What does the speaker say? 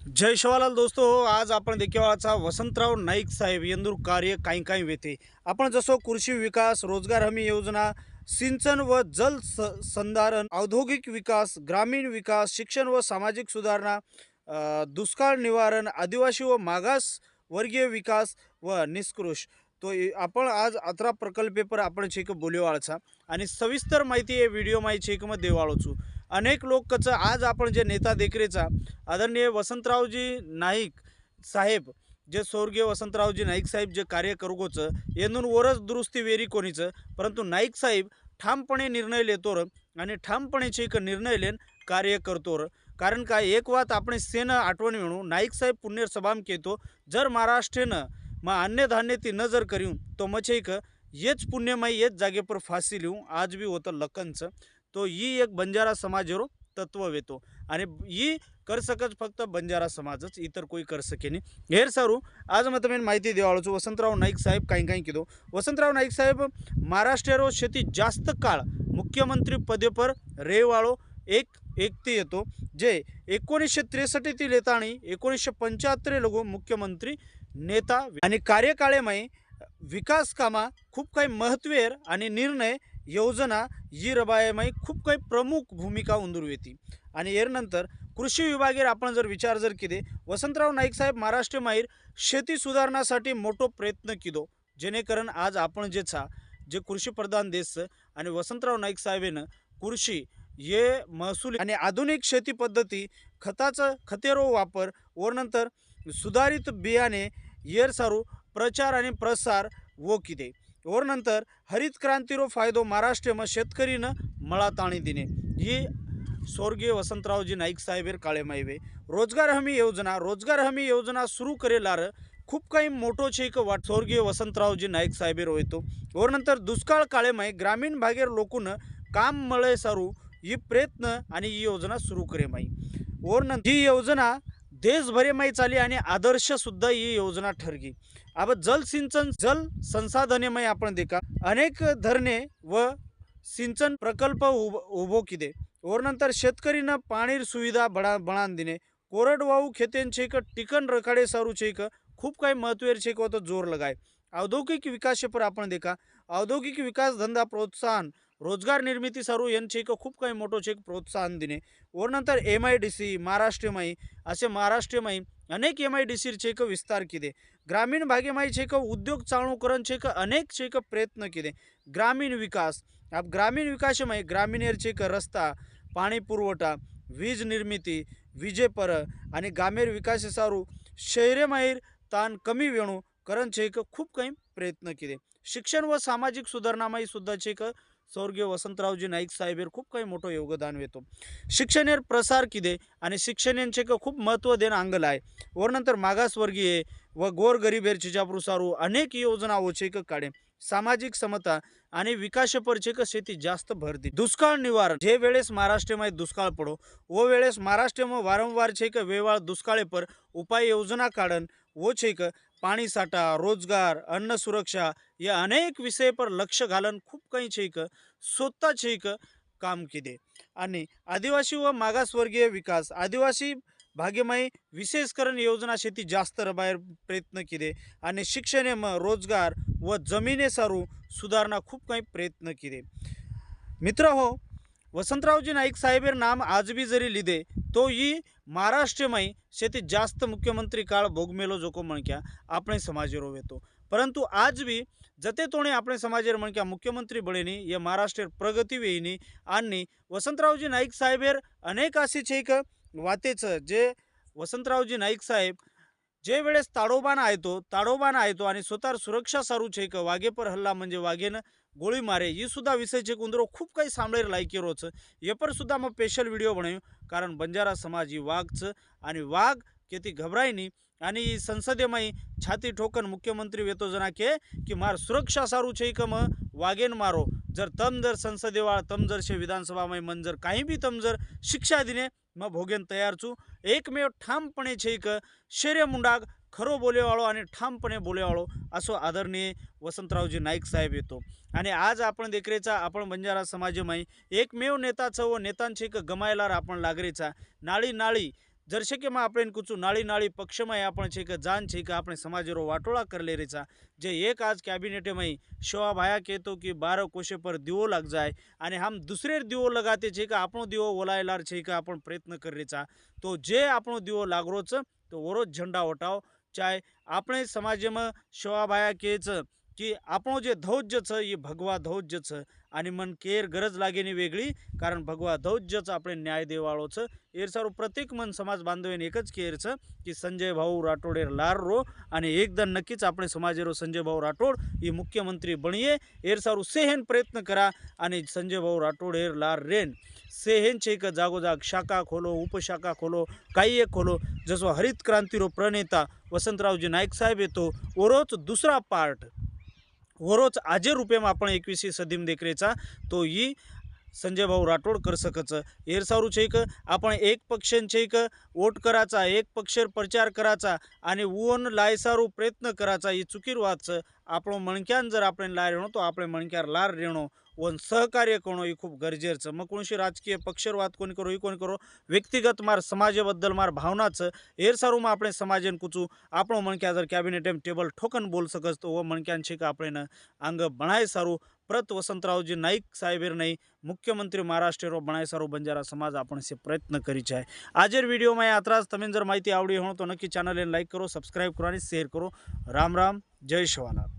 जय शिवालाल दोस्तों आज आपण देखील वसंतराव नाईक साहेब यंदूर कार्य काही काही वेते आपण जसो कृषी विकास रोजगार हमी योजना सिंचन व जल संधारण औद्योगिक विकास ग्रामीण विकास शिक्षण व सामाजिक सुधारणा दुष्काळ निवारण आदिवासी व मागास वर्गीय विकास व निष्कृष आपण आज 18 प्रकल्पेपर आपण छेक बोलीवाळचा आणि सविस्तर माहिती हे व्हिडिओ माहिती छेकमध्ये देवाळोचू अनेक लोक कच आज आपण जे नेता देखरेचा आदरणीय वसंतरावजी नाईक साहेब जे स्वर्गीय वसंतरावजी नाईक साहेब जे कार्य करूगोचं येनून वरच दुरुस्ती वेरी कोणीचं परंतु नाईक साहेब ठामपणे निर्णय लेतोर आणि ठामपणे एक निर्णय लेन कार्य करतोर कारण काय एक वात आपण सेन आठवण म्हणून नाईक साहेब पुण्य सभाम केतो जर महाराष्ट्रेनं मग अन्य धान्य ती न जर करू तो मछेक येच पुण्यमय येच जागे पर फाशी लिहू आज भी होतं लखनचं तो ही एक बंजारा समाजरो तत्व वेतो आणि ही कर सकच फक्त बंजारा समाजच इतर कोई कर सके नाही हेर सारू आज मग तुम्ही माहिती देवाळूचो वसंतराव नाईक साहेब काही काही किदो वसंतराव नाईक साहेब महाराष्ट्र शेती जास्त काळ मुख्यमंत्री पदे पर रेवाळो एक एकते येतो जे 1963 ती लेता आणि 1975 लगो मुख्यमंत्री नेता आणि कार्यकाळेमय विकास कामा खूप काही महत्वेर आणि निर्णय योजना ही रबायमय खूप काही प्रमुख भूमिका उंदुरवेती आणि यानंतर कृषी विभागेर आपण जर विचार जर केले वसंतराव नाईक साहेब महाराष्ट्र माहीर शेती सुधारण्यासाठी मोठो प्रयत्न किदो जेणेकरून आज आपण जे कृषी प्रधान देश आणि वसंतराव नाईक साहेबेनं कृषी ये महसूल आणि आधुनिक शेती पद्धती खताचं खतेरो वापर व नंतर सुधारित बियाणे येर सारू प्रचार आणि प्रसार वो किदे और नंतर हरित क्रांतीरो फायदो महाराष्ट्र में शेतकरी मळा ताणी दिने ही स्वर्गीय वसंतरावजी नाईक साहेबेर काळेमाईवे रोजगार हमी योजना सुरू करेलार खूप काही मोठो छेक वाट स्वर्गीय वसंतरावजी नाईक साहेबेर होतो और नंतर दुष्काळ काळेमाई ग्रामीण भागेर लोकून काम मळे सारू ही प्रयत्न आणि ही योजना सुरू करे माई और नंतर ही योजना देशभरे माई चाली आणि आदर्श सुद्धा ही योजना ठरगी अब जल सिंचन जल संसाधनेमय आपण देखा अनेक धरणे व सिंचन प्रकल्प उभो किदे और नंतर शेतकरीनं पाणी सुविधा बनान दिने कोरडवाहू खेत्यांचे टिकन रखाडे सारूचे खूप काही महत्वेर छे को तो जोर लगाए औद्योगिक विकास पर आपण देखा औद्योगिक विकास धंदा प्रोत्साहन रोजगार निर्मिती सारू यांचे खूप काही मोठो छे प्रोत्साहन दिने और नंतर MIDC महाराष्ट्रमय असे महाराष्ट्रमय अनेक MIDC छेक विस्तार किदे ग्रामीण भागेमाई छेक उद्योग चालू करण छेक अनेक छेक प्रयत्न किदे ग्रामीण विकास अब ग्रामीण विकासमय ग्रामीण छेक रस्ता पाणी पुरवठा वीज निर्मिती विजेपर आणि ग्रामीण विकास सारू शहरेमाहीर ताण कमी वेणू करण छेक खूप काही प्रयत्न केले शिक्षण व सामाजिक सुधारणामाई सुद्धा छेक स्वर्गीय वसंतरावजी नाईक साहेबेर खूप काही मोठं योगदान येतो शिक्षणेर प्रसार किदे आणि शिक्षणांचे खूप महत्त्व देणं अंगल आहे वर नंतर मागासवर्गीय व गोर गरीबेर चिजापरू सारू अनेक योजना छेक काढे सामाजिक समता आणि विकास पर छेक शेती जास्त भर दी दुष्काळ निवारण जे वेळेस महाराष्ट्र दुष्काळ पडो वो वेळेस महाराष्ट्र वारंवार छेक वेवाळ दुष्काळे पर उपाय योजना काढन वो छेक पाणी साठा रोजगार अन्न सुरक्षा या अनेक विषय पर लक्ष घालन खूप काही छेक स्वतः छेक काम किदे आणि आदिवासी व मागासवर्गीय विकास आदिवासी भाग्यमय विशेषकरण योजना शेती जास्त रबायर प्रयत्न किदे आणि शिक्षण रोजगार व जमिने सारू सुधारणा खूप काही प्रयत्न किदे मित्र हो वसंतरावजी नाईक साहेबेर नाम आज भी जरी लिदे तो ही महाराष्ट्रमय शेती जास्त मुख्यमंत्री काळ भोगमेलो जोको म्हणक्या આપણે समाजेरो वेतो परंतु आज भी जते तोणे આપણે समाजेर म्हणक्या मुख्यमंत्री बळेनी या महाराष्ट्र प्रगती वेईनी आणि वसंतरावजी नाईक साहेबेर अनेक असे छेक वातेच जे वसंतरावजी नाईक साहेब जे वेळेस ताडोबाना आयतो आणि स्वतः सुरक्षा सारू छेक वाघे पर हल्ला म्हणजे वाघेनं गोळी मारे ही सुद्धा विषय छे कुंदरो खूप काही सांभळेर लायकी रोच ये पर सुद्धा मग स्पेशल व्हिडिओ बनायो कारण बंजारा समाज ही वाघच आणि वाघ केती घबरायनी आणि संसदेमय छाती ठोकन मुख्यमंत्री वेतो जना के कि मार सुरक्षा सारू छेक म वाघेन मारो जर तम जर संसदेवाळ तम जर शे विधानसभामय मन जर काही भी तम जर शिक्षा दिने मग भोगेन तयार छू एकमेव ठामपणे छेक शेरे मुंडाग खरो बोलेवाळो आणि ठामपणे बोलेवाळो असो आदरणीय वसंतरावजी नाईक साहेब येतो आणि आज आपण देखरेचा आपण बंजारा समाजमय एकमेव नेताचं व नेतांचे गमायला आपण लागरेचा नाळी नाळी जरसे के में આપણે કુછું નાળી નાળી પક્ષમાં આપણે છે કે જાન છે કે આપણે સમાજરો વાટોળા कर ले रेचा जे एक आज कैबिनेट में शोभा भाया कहतो कि 12 कोशे पर दिवो लग जाए आणि हम दुसरे दिवो लगाते छे कि आपणो दिवो ओलायलार छे कि आपण प्रयत्न कर रेचा तो जे आपणो दिवो लागरोच तो वरोच झंडा उठाव चाहे આપણે समाजમાં शोभा भाया केच कि આપણો जे धौज्य छ ये भगवा धौज्य छ आणि मन केर गरज लागेनी वेगळी कारण भगवा धौज्यच આપણે न्याय देवाळो छ एर सारो प्रत्येक मन समाज बांधवेन एकच केर छ की संजय भाऊ राठोडे लार रो आणि एकदा नक्कीच આપણે समाजेरो संजय भाऊ राठोड ये मुख्यमंत्री बनिये एर सारो सेहन प्रयत्न करा आणि संजय भाऊ राठोड एर लार रेन सेहन छे का जागोजाग शाखा खोलो उपशाखा खोलो काही एक खोलो जसो हरित क्रांतीरो प्रणेता वसंतरावजी नाईक साहेब येतो ओरोच दुसरा पार्ट वरोच आजे रूपे में आपण 21वी सदीम देखरेचा तो ही संजय भाऊ राठोड कर सकच एर सारू छे क आपण एक पक्षन छे क वोट कराचा एक पक्षर प्रचार कराचा आणि ऊन लायसारू प्रयत्न कराचा ही चुकीर वात छ આપણો मणक्यान जर आपण लाय रेणो तो આપણે मणक्यार लार रेणो वन सहकार्य करणं ही खूप गरजेचं मग कोणशी राजकीय पक्षरवाद कोणी करो ही कोणी करो व्यक्तिगत मार समाजाबद्दल मार भावनाचं हेर सारूમાં આપણે સમાજન કૂચું આપણો મણક્યા જર કેબિનેટ ટેબલ ठोकन बोल सकस तो वो मणक्यान છે કે આપણે अंग बनाय सारू प्रत वसंतरावजी नाईक साहेबेर नहीं मुख्यमंत्री महाराष्ट्र बनाय सारू बंजारा समाज आपण से प्रयत्न करी जाए आजेर वीडियो में यात्राज तमें जर माहिती आवड़ी हो तो नक्की चैनल लाइक करो सब्सक्राइब करो और शेयर करो राम राम जय शिवालाल।